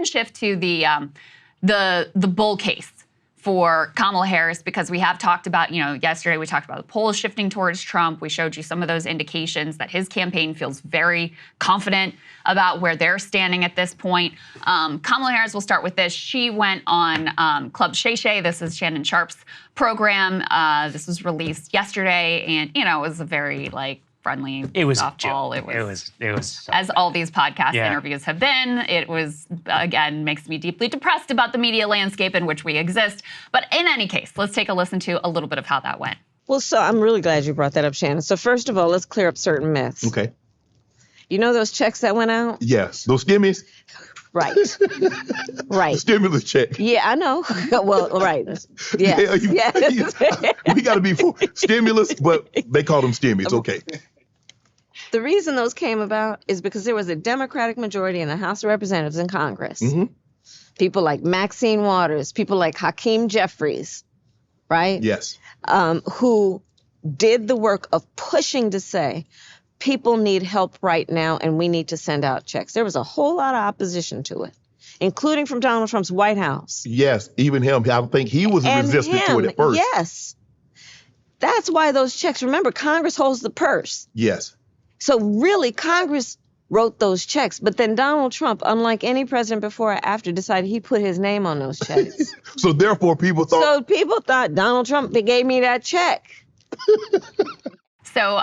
shift to the bull case for Kamala Harris, because we have talked about, yesterday we talked about the polls shifting towards Trump. We showed you some of those indications that his campaign feels very confident about where they're standing at this point. Kamala Harris, will start with this. She went on Club Shay Shay. This is Shannon Sharp's program. This was released yesterday, and it was a very friendly softball. It was so as bad. All these podcast interviews have been. It was, again, makes me deeply depressed about the media landscape in which we exist. But in any case, let's take a listen to a little bit of how that went. Well, so I'm really glad you brought that up, Shannon. So first of all, let's clear up certain myths. Okay. You know those checks that went out? Yes. Those stimmies? Right. Right. The stimulus check. Yeah, I know. Well, right. Yes. Yes. We got to be for stimulus, but they call them stimmies. Okay. The reason those came about is because there was a Democratic majority in the House of Representatives and Congress. Mm-hmm. People like Maxine Waters, people like Hakeem Jeffries, right? Yes. Who did the work of pushing to say, people need help right now and we need to send out checks. There was a whole lot of opposition to it, including from Donald Trump's White House. Yes, even him. I think he was resistant to it at first. Yes. That's why those checks, remember, Congress holds the purse. Yes. So really, Congress wrote those checks. But then Donald Trump, unlike any president before or after, decided he put his name on those checks. So therefore, people thought Donald Trump gave me that check. So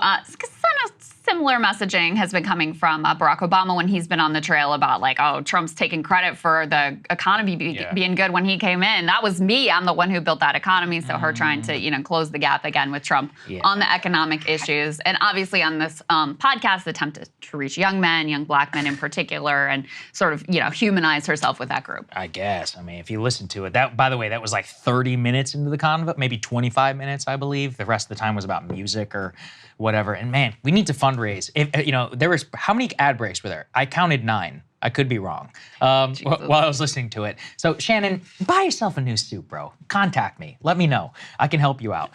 similar messaging has been coming from Barack Obama when he's been on the trail about Trump's taking credit for the economy being good when he came in. That was me. I'm the one who built that economy. So her trying to, close the gap again with Trump on the economic issues. And obviously on this podcast, the attempt to reach young men, young black men in particular, and sort of, humanize herself with that group. I guess. I mean, if you listen to it, that, by the way, that was 30 minutes into the convo, maybe 25 minutes, I believe. The rest of the time was about music or whatever. And man, we need to fundraise. If, there was, how many ad breaks were there? I counted 9. I could be wrong while I was listening to it. So Shannon, buy yourself a new suit, bro. Contact me. Let me know. I can help you out.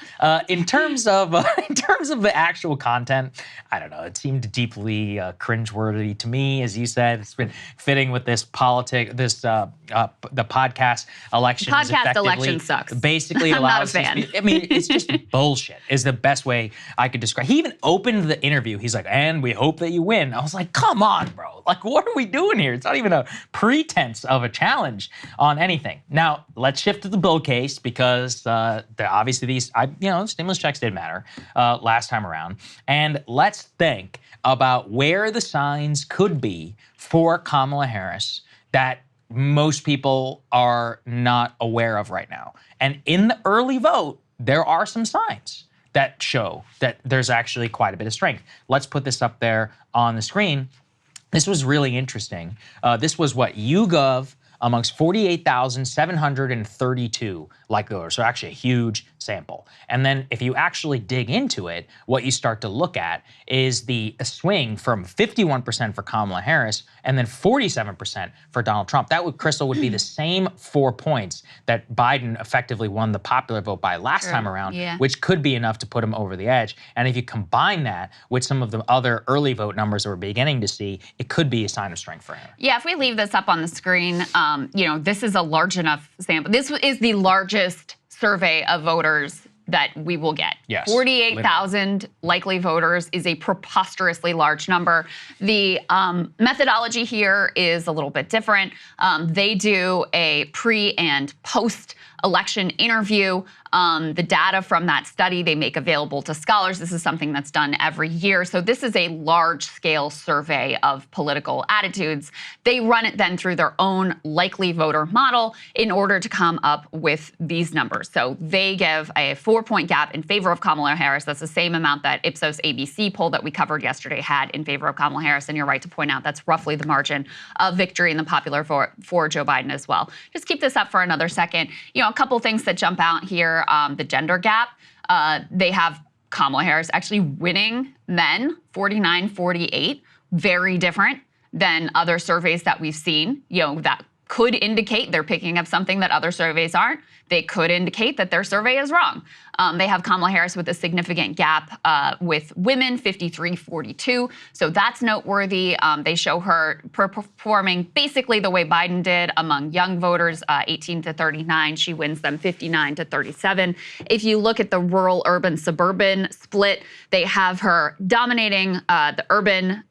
In terms of the actual content, I don't know. It seemed deeply cringeworthy to me, as you said. It's been fitting with this the podcast election. Podcast election sucks. Basically, I'm not a fan. It's just bullshit. Is the best way I could describe. He even opened the interview. He's like, "And we hope that you win." I was like, "Come on, bro. What are we doing here? It's not even a pretense of a challenge on anything." Now, let's shift to the bull case because obviously these, stimulus checks did matter last time around. And let's think about where the signs could be for Kamala Harris that most people are not aware of right now. And in the early vote, there are some signs that show that there's actually quite a bit of strength. Let's put this up there on the screen. This was really interesting. This was what YouGov amongst 48,732 likely voters, so actually a huge sample. And then if you actually dig into it, what you start to look at is the swing from 51% for Kamala Harris and then 47% for Donald Trump. That would, Krystal, would be the same 4 points that Biden effectively won the popular vote by last time around, which could be enough to put him over the edge. And if you combine that with some of the other early vote numbers that we're beginning to see, it could be a sign of strength for him. Yeah, if we leave this up on the screen, this is a large enough sample. This is the largest survey of voters that we will get. Yes, 48,000 likely voters is a preposterously large number. The methodology here is a little bit different. They do a pre and post election interview. The data from that study they make available to scholars. This is something that's done every year. So this is a large-scale survey of political attitudes. They run it then through their own likely voter model in order to come up with these numbers. So they give a 4-point gap in favor of Kamala Harris. That's the same amount that Ipsos ABC poll that we covered yesterday had in favor of Kamala Harris. And you're right to point out that's roughly the margin of victory in the popular vote for Joe Biden as well. Just keep this up for another second. A couple things that jump out here. The gender gap, they have Kamala Harris actually winning men 49-48, very different than other surveys that we've seen, that could indicate they're picking up something that other surveys aren't. they could indicate that their survey is wrong. They have Kamala Harris with a significant gap with women, 53-42. So that's noteworthy. They show her performing basically the way Biden did among young voters, 18 to 39. She wins them 59 to 37. If you look at the rural, urban, suburban split, they have her dominating the urban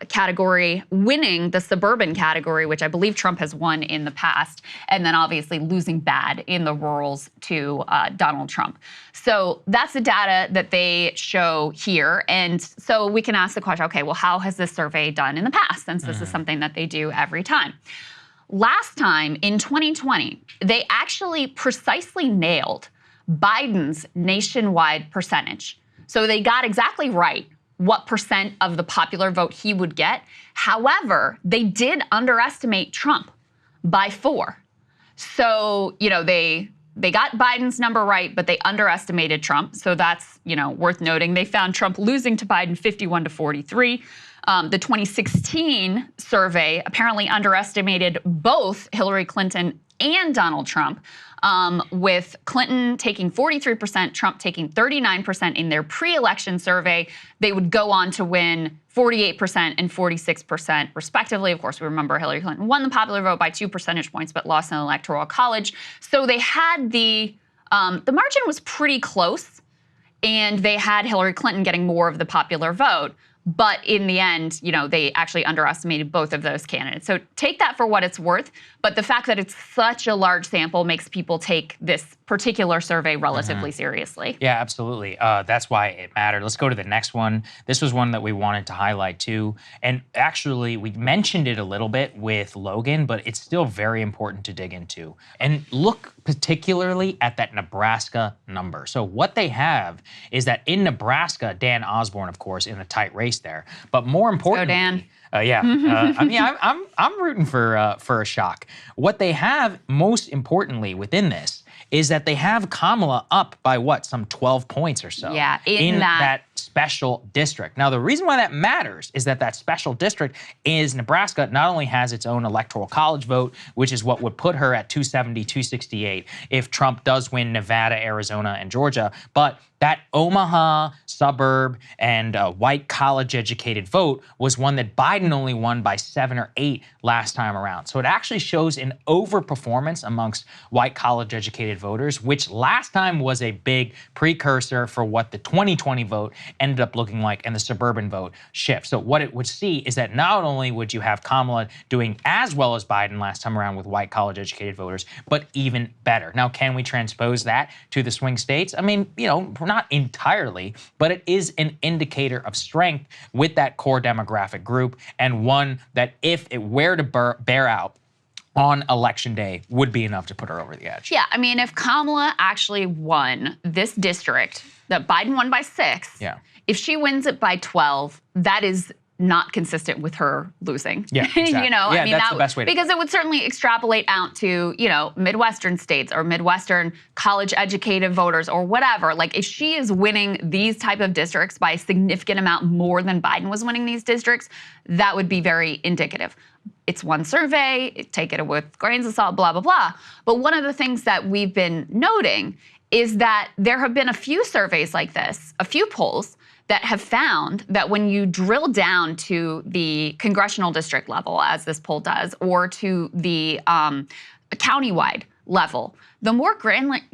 category, winning the suburban category, which I believe Trump has won in the past, and then obviously losing bad in the rurals to Donald Trump. So that's the data that they show here. And so we can ask the question, okay, well, how has this survey done in the past, since this is something that they do every time? Last time, in 2020, they actually precisely nailed Biden's nationwide percentage. So they got exactly right what percent of the popular vote he would get. However, they did underestimate Trump by 4. So, they got Biden's number right, but they underestimated Trump. So that's, worth noting. They found Trump losing to Biden 51 to 43. The 2016 survey apparently underestimated both Hillary Clinton and Donald Trump, with Clinton taking 43%, Trump taking 39% in their pre-election survey. They would go on to win 48% and 46% respectively. Of course, we remember Hillary Clinton won the popular vote by 2 percentage points, but lost in the Electoral College. So they had the margin was pretty close, and they had Hillary Clinton getting more of the popular vote. But in the end, they actually underestimated both of those candidates. So take that for what it's worth. But the fact that it's such a large sample makes people take this particular survey relatively seriously. Yeah, absolutely. That's why it mattered. Let's go to the next one. This was one that we wanted to highlight too. And actually, we mentioned it a little bit with Logan, but it's still very important to dig into. And look particularly at that Nebraska number. So what they have is that in Nebraska, Dan Osborne, of course, in a tight race there. But more importantly, Dan. I'm rooting for a shock. What they have most importantly within this is that they have Kamala up by some 12 points or so. Yeah, in that special district. Now, the reason why that matters is that special district is Nebraska not only has its own electoral college vote, which is what would put her at 270, 268 if Trump does win Nevada, Arizona, and Georgia, but that Omaha suburb and white college-educated vote was one that Biden only won by 7 or 8 last time around. So it actually shows an overperformance amongst white college-educated voters, which last time was a big precursor for what the 2020 vote ended up looking like and the suburban vote shift. So what it would see is that not only would you have Kamala doing as well as Biden last time around with white college-educated voters, but even better. Now, can we transpose that to the swing states? I mean, not entirely, but it is an indicator of strength with that core demographic group, and one that if it were to bear out on election day would be enough to put her over the edge. Yeah, I mean, if Kamala actually won this district that Biden won by 6, if she wins it by 12, that is not consistent with her losing. Yeah, exactly. I mean, that's the best way to because it would certainly extrapolate out to, Midwestern states or Midwestern college-educated voters or whatever. Like, if she is winning these type of districts by a significant amount more than Biden was winning these districts, that would be very indicative. It's one survey, take it with grains of salt, blah, blah, blah. But one of the things that we've been noting is that there have been a few surveys like this, a few polls, that have found that when you drill down to the congressional district level, as this poll does, or to the countywide level, the more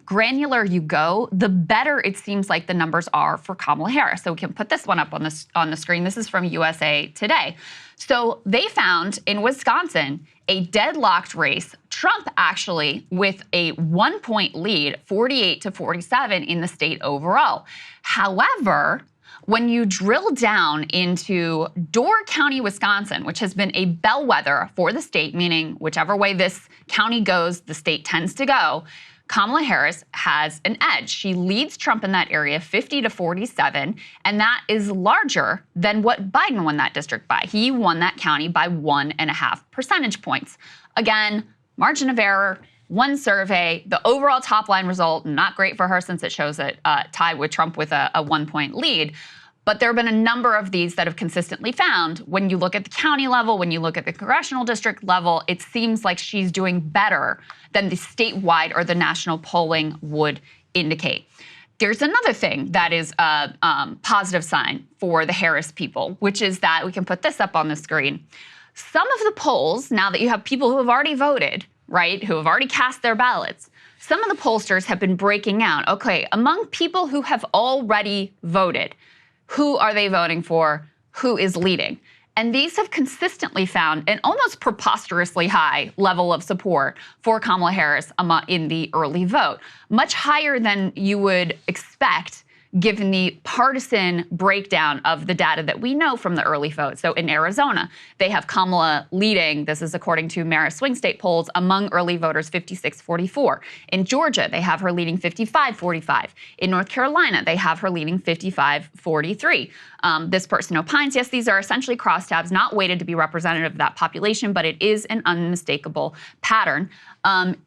granular you go, the better it seems like the numbers are for Kamala Harris. So we can put this one up on the screen. This is from USA Today. So they found in Wisconsin a deadlocked race. Trump actually with a 1-point lead, 48 to 47 in the state overall. However, when you drill down into Door County, Wisconsin, which has been a bellwether for the state, meaning whichever way this county goes, the state tends to go, Kamala Harris has an edge. She leads Trump in that area 50 to 47, and that is larger than what Biden won that district by. He won that county by 1.5 percentage points. Again, margin of error, one survey, the overall top line result, not great for her since it shows it tied with Trump with a 1-point lead. But there have been a number of these that have consistently found when you look at the county level, when you look at the congressional district level, it seems like she's doing better than the statewide or the national polling would indicate. There's another thing that is a positive sign for the Harris people, which is that we can put this up on the screen. Some of the polls, now that you have people who have already voted, right, who have already cast their ballots, some of the pollsters have been breaking out, okay, among people who have already voted, who are they voting for? Who is leading? And these have consistently found an almost preposterously high level of support for Kamala Harris in the early vote, much higher than you would expect given the partisan breakdown of the data that we know from the early vote. So in Arizona, they have Kamala leading, this is according to Marist swing state polls, among early voters 56-44. In Georgia, they have her leading 55-45. In North Carolina, they have her leading 55-43. This person opines, yes, these are essentially crosstabs, not weighted to be representative of that population, but it is an unmistakable pattern.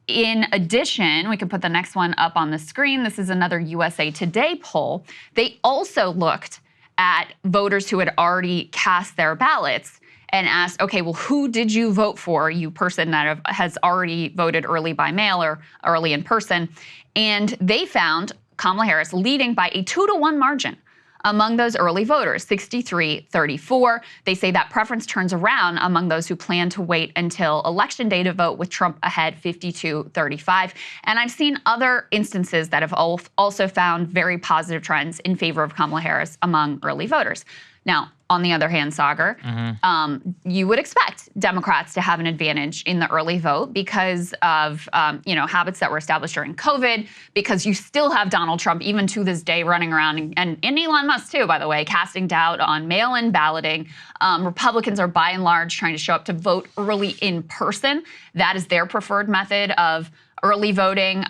In addition, we can put the next one up on the screen. This is another USA Today poll. They also looked at voters who had already cast their ballots and asked, okay, well, who did you vote for, you person that has already voted early by mail or early in person? And they found Kamala Harris leading by a 2-to-1 margin among those early voters, 63-34. They say that preference turns around among those who plan to wait until election day to vote, with Trump ahead 52-35. And I've seen other instances that have also found very positive trends in favor of Kamala Harris among early voters. Now, on the other hand, Saagar, you would expect Democrats to have an advantage in the early vote because of habits that were established during COVID, because you still have Donald Trump even to this day running around, and Elon Musk too, by the way, casting doubt on mail-in balloting. Republicans are by and large trying to show up to vote early in person. That is their preferred method of early voting.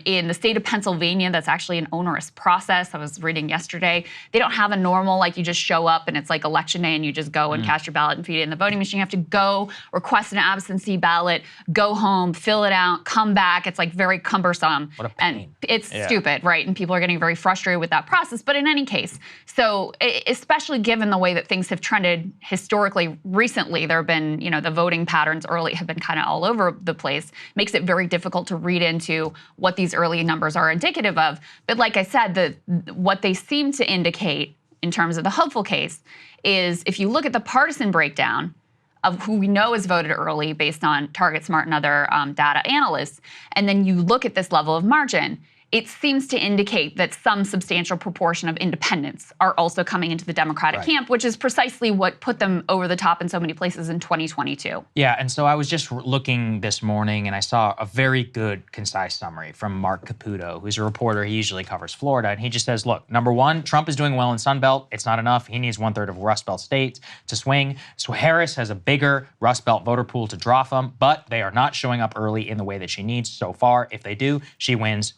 In the state of Pennsylvania, that's actually an onerous process. I was reading yesterday. They don't have a normal, like you just show up and it's like election day and you just go and cast your ballot and feed it in the voting machine. You have to go request an absentee ballot, go home, fill it out, come back. It's like very cumbersome. What a pain. And it's stupid, right? And people are getting very frustrated with that process. But in any case, so especially given the way that things have trended historically recently, there have been, the voting patterns early have been kind of all over the place, makes it very difficult to read into what these early numbers are indicative of. But like I said, what they seem to indicate in terms of the hopeful case is if you look at the partisan breakdown of who we know has voted early based on TargetSmart and other data analysts, and then you look at this level of margin, it seems to indicate that some substantial proportion of independents are also coming into the Democratic camp, which is precisely what put them over the top in so many places in 2022. Yeah, and so I was just looking this morning and I saw a very good, concise summary from Mark Caputo, who's a reporter. He usually covers Florida, and he just says, look, number one, Trump is doing well in Sunbelt. It's not enough. He needs 1/3 of Rust Belt states to swing. So Harris has a bigger Rust Belt voter pool to draw from, but they are not showing up early in the way that she needs so far. If they do, she wins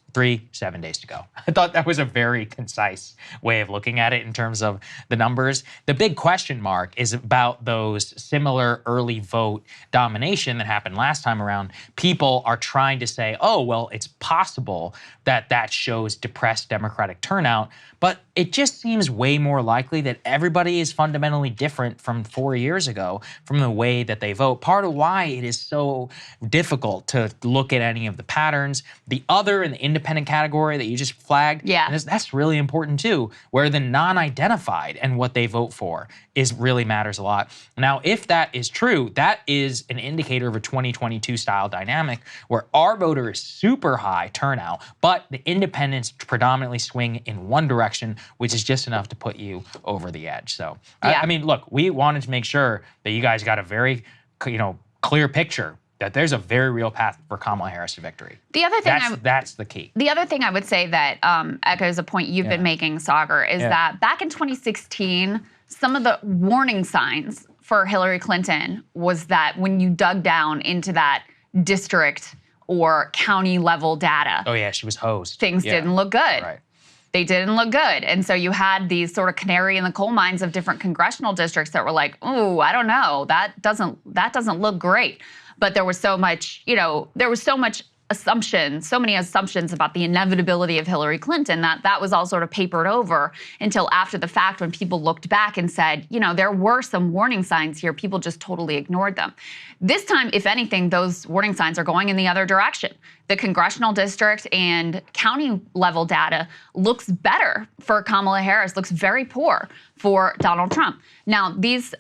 7 days to go. I thought that was a very concise way of looking at it in terms of the numbers. The big question mark is about those similar early vote domination that happened last time around. People are trying to say, oh, well, it's possible that that shows depressed Democratic turnout, but it just seems way more likely that everybody is fundamentally different from 4 years ago from the way that they vote. Part of why it is so difficult to look at any of the patterns. The other and the independent category that you just flagged, that's really important too, where the non-identified and what they vote for really matters a lot. Now, if that is true, that is an indicator of a 2022 style dynamic where our voter is super high turnout, but the independents predominantly swing in one direction, which is just enough to put you over the edge. So, I mean, look, we wanted to make sure that you guys got a very, clear picture that there's a very real path for Kamala Harris to victory. The other thing that's the key. The other thing I would say that echoes a point you've been making, Saagar, is that back in 2016, some of the warning signs for Hillary Clinton was that when you dug down into that district or county level data. Oh yeah, she was hosed. Things didn't look good. Right. They didn't look good. And so you had these sort of canary in the coal mines of different congressional districts that were like, ooh, I don't know, that doesn't look great. But there was so much, assumptions, so many assumptions about the inevitability of Hillary Clinton that was all sort of papered over until after the fact when people looked back and said, there were some warning signs here. People just totally ignored them. This time, if anything, those warning signs are going in the other direction. The congressional district and county level data looks better for Kamala Harris, looks very poor for Donald Trump. Now, these,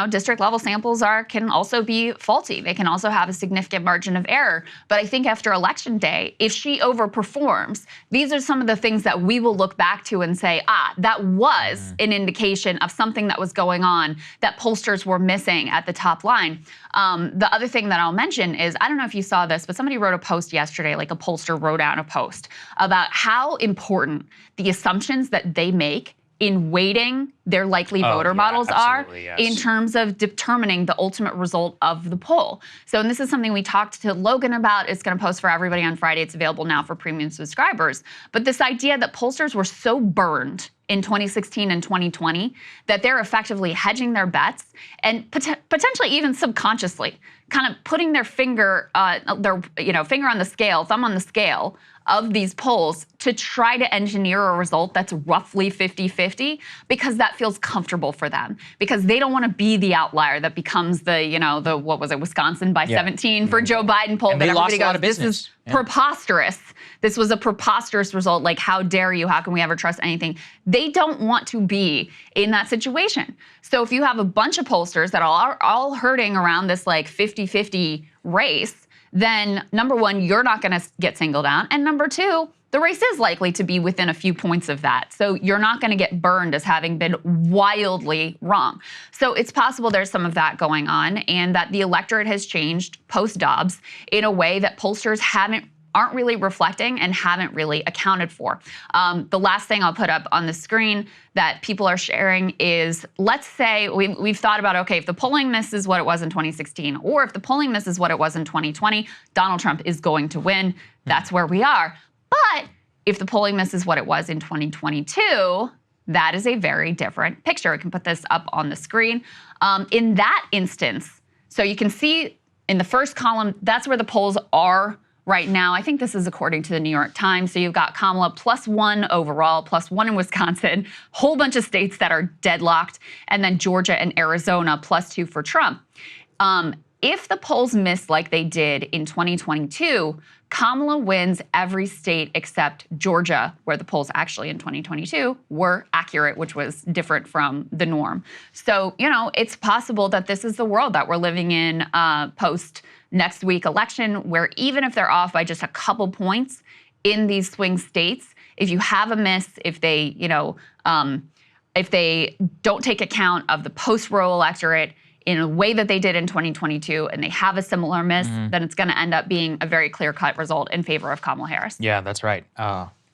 district level samples can also be faulty. They can also have a significant margin of error. But I think after Election Day, if she overperforms, these are some of the things that we will look back to and say, that was an indication of something that was going on that pollsters were missing at the top line. The other thing that I'll mention is, I don't know if you saw this, but somebody wrote a post yesterday, like a pollster wrote out a post about how important the assumptions that they make in weighting their likely voter models are in terms of determining the ultimate result of the poll. So, and this is something we talked to Logan about. It's going to post for everybody on Friday. It's available now for premium subscribers. But this idea that pollsters were so burned in 2016 and 2020 that they're effectively hedging their bets and potentially even subconsciously kind of putting their finger on the scale, thumb on the scale of these polls to try to engineer a result that's roughly 50-50 because that feels comfortable for them, because they don't want to be the outlier that becomes the what was it, Wisconsin by 17 for Joe Biden poll, and that they everybody lost a lot goes, of this business. is preposterous. This was a preposterous result. Like, how dare you? How can we ever trust anything? They don't want to be in that situation. So if you have a bunch of pollsters that are all hurting around this like 50-50 race, then number one, you're not going to get singled out. And number two, the race is likely to be within a few points of that. So you're not going to get burned as having been wildly wrong. So it's possible there's some of that going on and that the electorate has changed post-Dobbs in a way that pollsters aren't really reflecting and haven't really accounted for. The last thing I'll put up on the screen that people are sharing is, let's say we've thought about, okay, if the polling misses what it was in 2016, or if the polling misses what it was in 2020, Donald Trump is going to win. That's where we are. But if the polling misses what it was in 2022, that is a very different picture. I can put this up on the screen. In that instance, so you can see in the first column, that's where the polls are right now. I think this is according to the New York Times. So you've got Kamala +1 overall, +1 in Wisconsin, whole bunch of states that are deadlocked, and then Georgia and Arizona +2 for Trump. If the polls miss like they did in 2022, Kamala wins every state except Georgia, where the polls actually in 2022 were accurate, which was different from the norm. So, it's possible that this is the world that we're living in post next week election, where even if they're off by just a couple points in these swing states, if you have a miss, if they don't take account of the post-Roe electorate in a way that they did in 2022, and they have a similar miss, then it's going to end up being a very clear-cut result in favor of Kamala Harris. Yeah, that's right.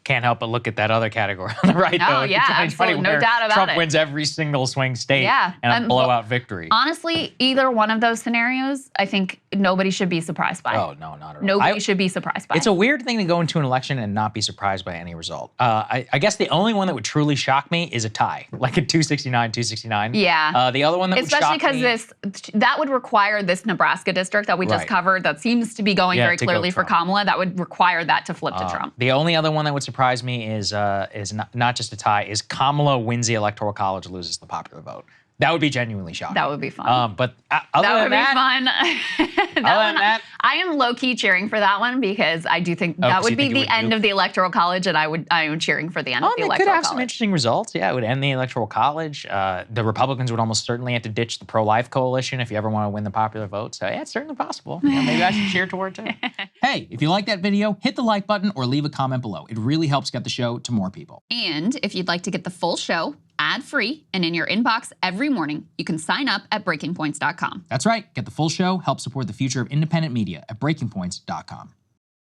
Can't help but look at that other category on the right, though. Yeah, absolutely, no doubt about Trump it. wins every single swing state and a blowout victory. Honestly, either one of those scenarios, I think nobody should be surprised by. Oh, no, not at all. Nobody should be surprised by. It's a weird thing to go into an election and not be surprised by any result. I guess the only one that would truly shock me is a tie, like a 269. Yeah. The other one that especially would shock me, because that would require this Nebraska district that we just covered, that seems to be going very clearly for Kamala, that would require that to flip to Trump. The only other one that would surprise me is not just a tie, is Kamala wins the Electoral College, loses the popular vote. That would be genuinely shocking. That would be fun. But other than that, I am low-key cheering for that one because I do think that would be the end of the Electoral College, and I am cheering for the end of the Electoral College. It could have some interesting results. Yeah, it would end the Electoral College. The Republicans would almost certainly have to ditch the pro-life coalition if you ever want to win the popular vote. So yeah, it's certainly possible. Maybe I should cheer toward it too. Hey, if you like that video, hit the like button or leave a comment below. It really helps get the show to more people. And if you'd like to get the full show ad-free and in your inbox every morning, you can sign up at breakingpoints.com. That's right. Get the full show, help support the future of independent media at breakingpoints.com.